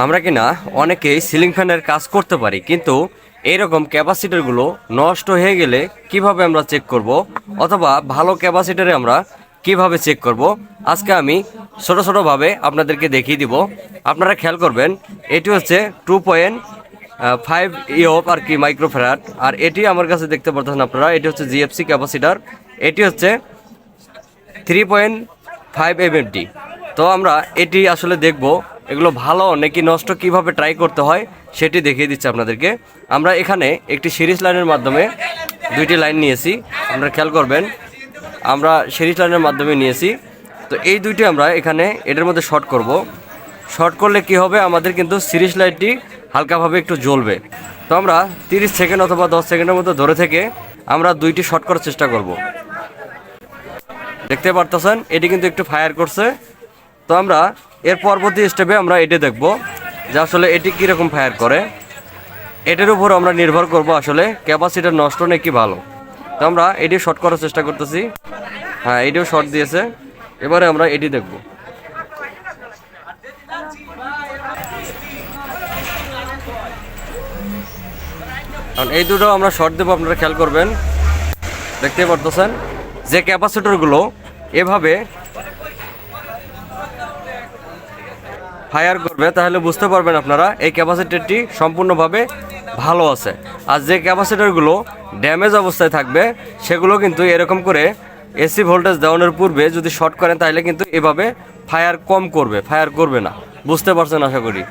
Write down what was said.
আমরা কিনা অনেকেই সিলিং ফ্যানের কাজ করতে পারি, কিন্তু এইরকম ক্যাপাসিটরগুলো নষ্ট হয়ে গেলে কিভাবে আমরা চেক করব, অথবা ভালো ক্যাপাসিটরে আমরা কিভাবে চেক করব, আজকে আমি ছোট ছোটোভাবে আপনাদেরকে দেখিয়ে দিব। আপনারা খেয়াল করবেন, এটি হচ্ছে 2.5 ইওপ আর কি মাইক্রোফ্যারাড, আর এটি আমার কাছে দেখতে পাচ্ছেন আপনারা, এটি হচ্ছে জিএফসি ক্যাপাসিটার, এটি হচ্ছে 3.5 এমএমটি। তো আমরা এটি আসলে দেখব এগুলো ভালো নাকি নষ্ট, কিভাবে ট্রাই করতে হয় সেটি দেখিয়ে দিচ্ছি আপনাদেরকে। আমরা এখানে একটি সিরিজ লাইনের মাধ্যমে দুইটি লাইন নিয়েছি, আপনারা খেয়াল করবেন, আমরা সিরিজ লাইনের মাধ্যমে নিয়েছি। তো এই দুইটি আমরা এখানে এটার মধ্যে শর্ট করব। শর্ট করলে কি হবে, আমাদের কিন্তু সিরিজ লাইটটি হালকাভাবে একটু জ্বলবে। তো আমরা 30 সেকেন্ড অথবা 10 সেকেন্ডের মধ্যে ধরে থেকে আমরা দুইটি শর্ট করার চেষ্টা করব। দেখতে পারতেছেন এটি কিন্তু একটু ফায়ার করছে। তো আমরা এর পরবর্তী স্টেপে আমরা এটি দেখব যে আসলে এটি কীরকম ফায়ার করে। এটার উপর আমরা নির্ভর করব আসলে ক্যাপাসিটার নষ্ট নাকি ভালো। তো আমরা এটি শর্ট করার চেষ্টা করতেছি। হ্যাঁ, এটিও শর্ট দিয়েছে। এবারে আমরা এটি দেখব। কারণ এই দুটো আমরা শর্ট দেবো, আপনারা খেয়াল করবেন। দেখতে পারতেছেন যে ক্যাপাসিটরগুলো এভাবে ফায়ার করবে, তাহলে বুঝতে পারবেন আপনারা এই ক্যাপাসিটরটি সম্পূর্ণভাবে ভালো আছে। আর যে ক্যাপাসিটরগুলো ড্যামেজ অবস্থায় থাকবে সেগুলো কিন্তু এরকম করে এসি ভোল্টেজ দেওয়ানোর পূর্বে যদি শর্ট করেন তাহলে কিন্তু এভাবে ফায়ার কম করবে, ফায়ার করবে না। বুঝতে পারছেন আশা করি।